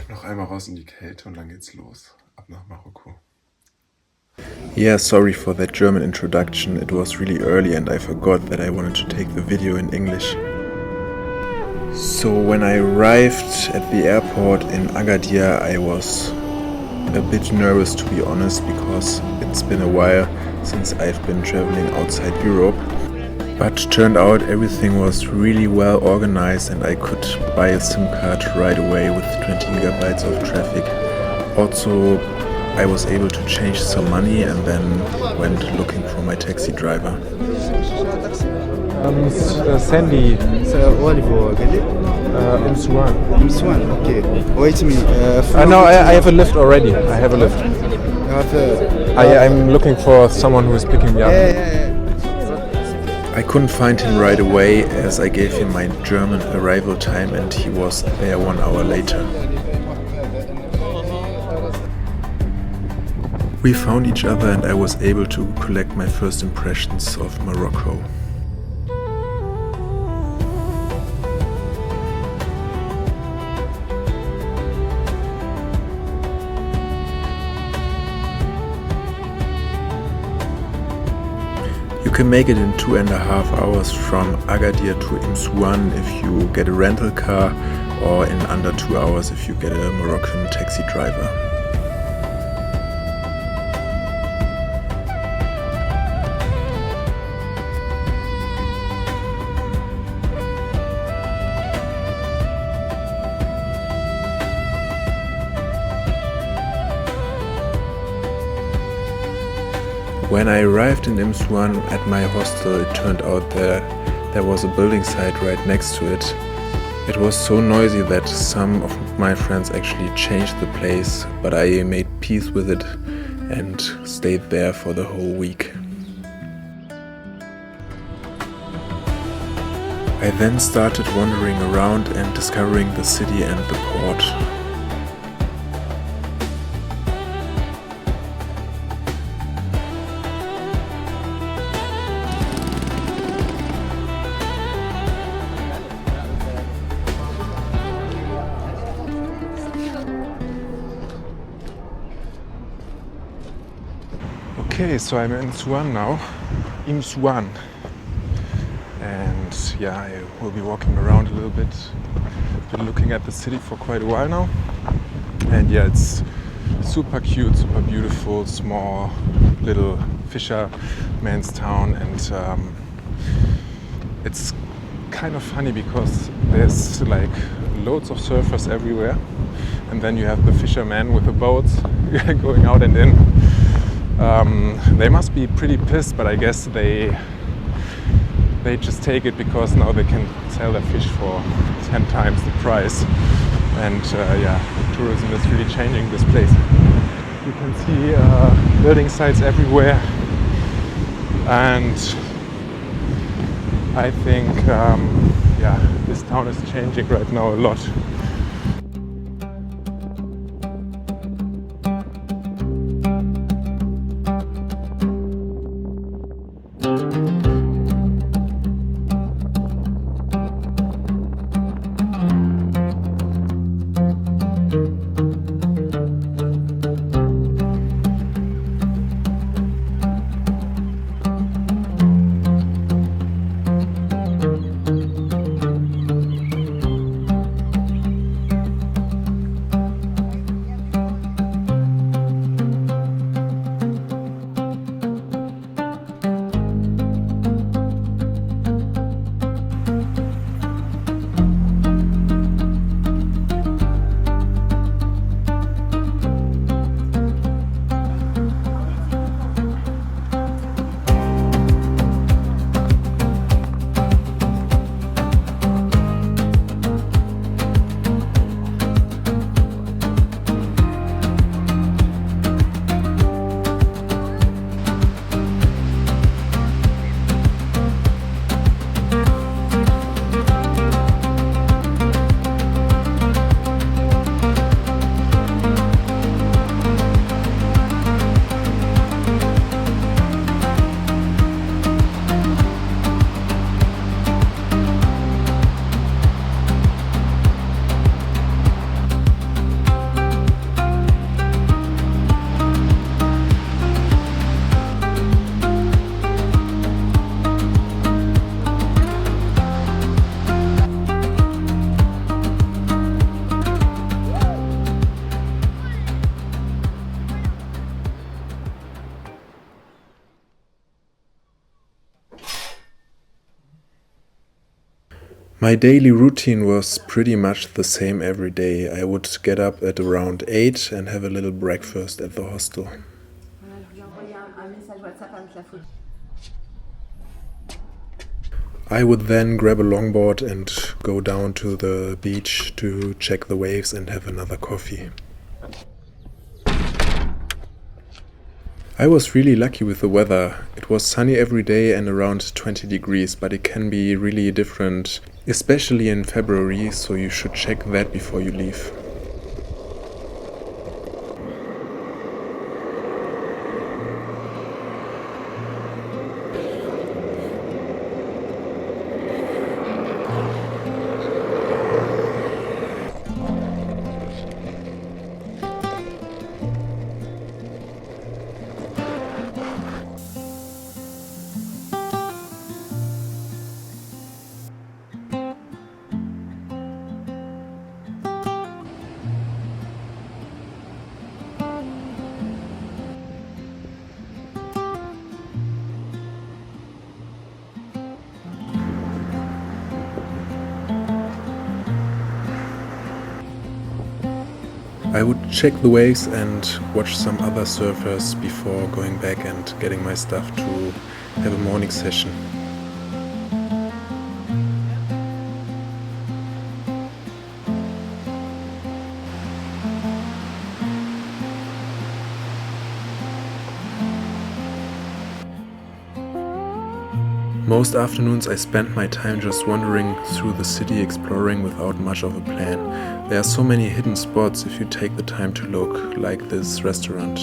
Noch einmal raus in die Kälte und dann geht's los. Ab nach Marokko. Yeah, sorry for that German introduction. It was really early and I forgot that I wanted to take the video in English. So when I arrived at the airport in Agadir, I was a bit nervous, to be honest, because it's been a while since I've been traveling outside Europe. But turned out everything was really well organized and I could buy a SIM card right away with 20 gigabytes of traffic. Also, I was able to change some money and then went looking for my taxi driver. Sandy. What for? Imsouane. Imsouane, okay. Wait a minute. No, I have a lift already. I have a lift. I'm looking for someone who is picking me up. I couldn't find him right away as I gave him my German arrival time and he was there 1 hour later. We found each other and I was able to collect my first impressions of Morocco. You can make it in 2.5 hours from Agadir to Imsouane if you get a rental car, or in under 2 hours if you get a Moroccan taxi driver. When I arrived in Imsouane at my hostel, it turned out there was a building site right next to it. It was so noisy that some of my friends actually changed the place, but I made peace with it and stayed there for the whole week. I then started wandering around and discovering the city and the port. Okay, so I'm in Imsouane now. Imsouane. And yeah, I will be walking around a little bit. Been looking at the city for quite a while now. And yeah, it's super cute, super beautiful, small, little fisherman's town. And it's kind of funny because there's like loads of surfers everywhere. And then you have the fishermen with the boats going out and in. They must be pretty pissed, but I guess they just take it because now they can sell their fish for 10 times the price. And yeah, tourism is really changing this place. You can see building sites everywhere, and I think yeah, this town is changing right now a lot. My daily routine was pretty much the same every day. I would get up at around 8 and have a little breakfast at the hostel. I would then grab a longboard and go down to the beach to check the waves and have another coffee. I was really lucky with the weather. It was sunny every day and around 20 degrees, but it can be really different, especially in February, so you should check that before you leave. I would check the waves and watch some other surfers before going back and getting my stuff to have a morning session. Most afternoons I spend my time just wandering through the city, exploring without much of a plan. There are so many hidden spots if you take the time to look, like this restaurant.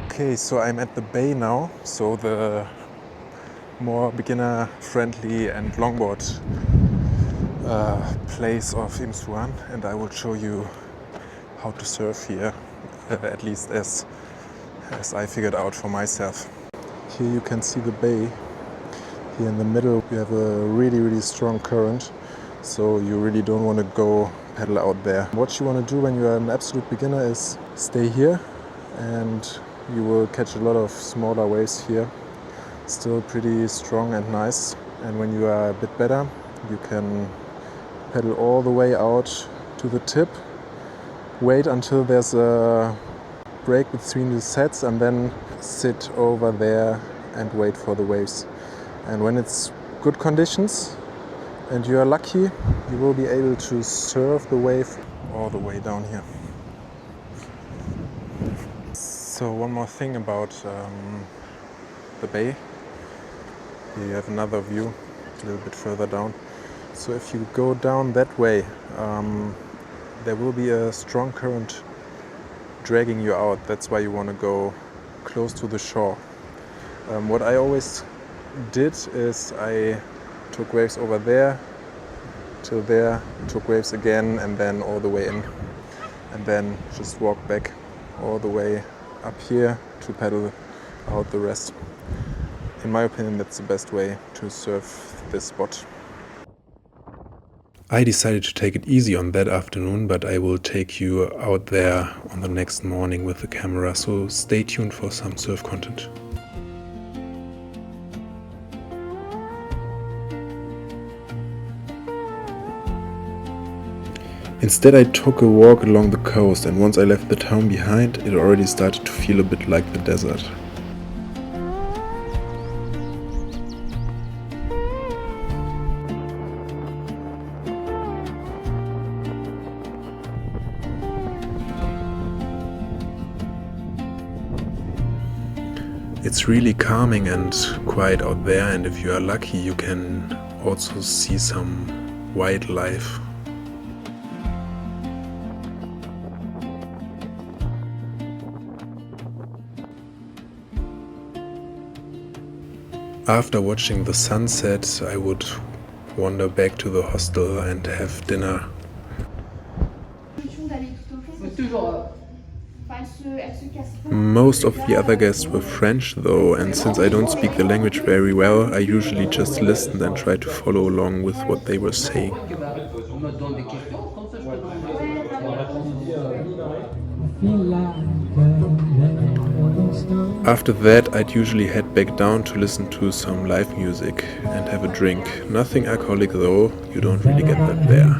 Okay, so I'm at the bay now, so the more beginner-friendly and longboard place of Imsouane, and I will show you how to surf here, at least as I figured out for myself. Here you can see the bay. Here in the middle we have a really strong current, so you really don't want to go paddle out there. What you want to do when you are an absolute beginner is stay here, and you will catch a lot of smaller waves here, still pretty strong and nice. And when you are a bit better, you can pedal all the way out to the tip, wait until there's a break between the sets, and then sit over there and wait for the waves. And when it's good conditions and you are lucky, you will be able to surf the wave all the way down here. So one more thing about the bay. Here you have another view a little bit further down. So if you go down that way, there will be a strong current dragging you out. That's why you want to go close to the shore. What I always did is I took waves over there till there, took waves again, and then all the way in, and then just walk back all the way up here to paddle out the rest. In my opinion, that's the best way to surf this spot. I decided to take it easy on that afternoon, but I will take you out there on the next morning with the camera, so stay tuned for some surf content. Instead I took a walk along the coast, and once I left the town behind, it already started to feel a bit like the desert. It's really calming and quiet out there, and if you are lucky you can also see some wildlife. After watching the sunset, I would wander back to the hostel and have dinner. Toujours face Most of the other guests were French though, and since I don't speak the language very well, I usually just listened and tried to follow along with what they were saying. After that, I'd usually head back down to listen to some live music and have a drink. Nothing alcoholic though, you don't really get that there.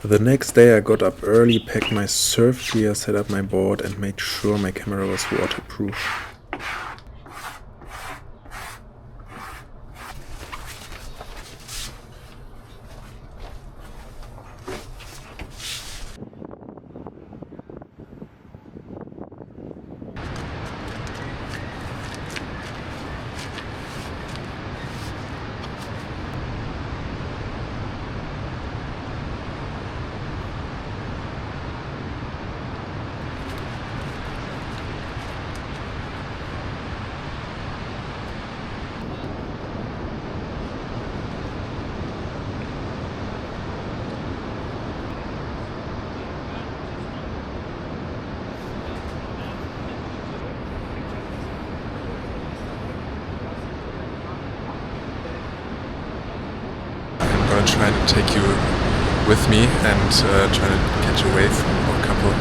The next day I got up early, packed my surf gear, set up my board and made sure my camera was waterproof. I'm gonna try to take you with me and try to catch a wave or a couple.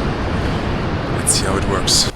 Let's see how it works.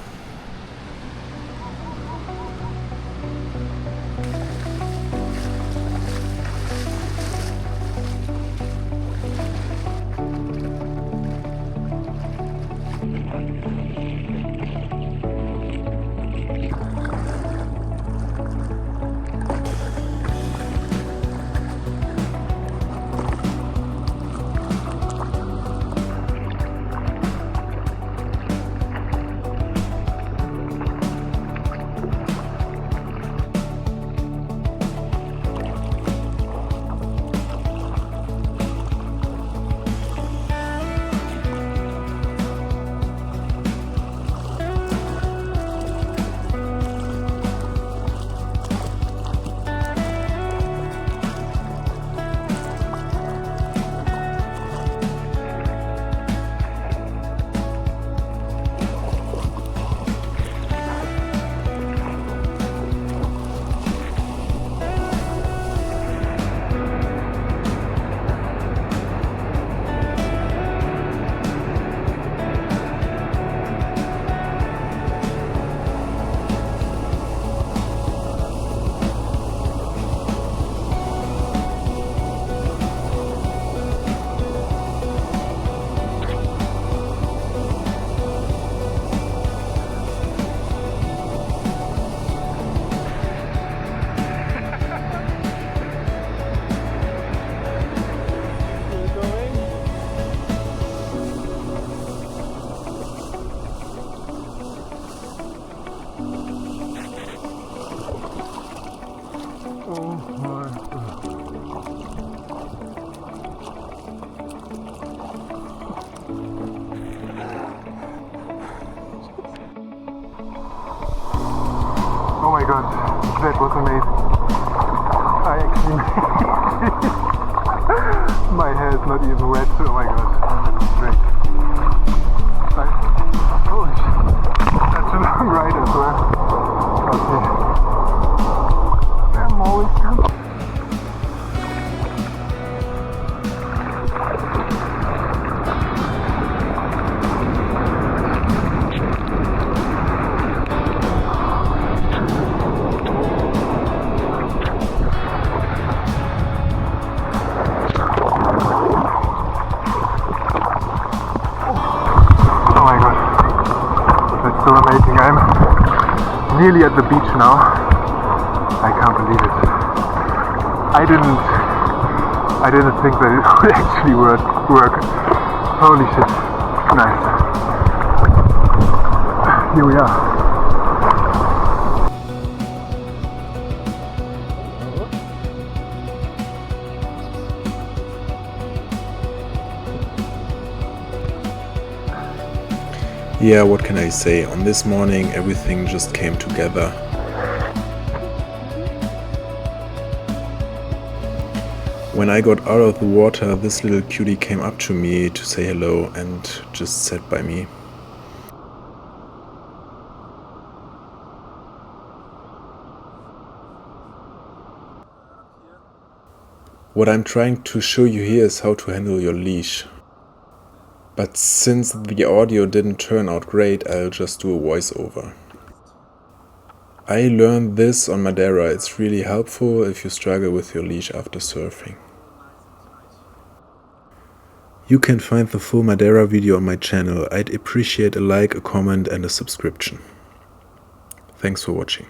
Oh my god, that was amazing. I actually my hair is not even wet. Oh my god, that was great. Holy shit, that's a long ride as well. Okay. I'm always done. So amazing. I'm nearly at the beach now. I can't believe it. I didn't think that it would actually work. Holy shit. Nice. Here we are. Yeah, what can I say? On this morning everything just came together. When I got out of the water, this little cutie came up to me to say hello and just sat by me. What I'm trying to show you here is how to handle your leash. But since the audio didn't turn out great, I'll just do a voiceover. I learned this on Madeira. It's really helpful if you struggle with your leash after surfing. You can find the full Madeira video on my channel. I'd appreciate a like, a comment and a subscription. Thanks for watching.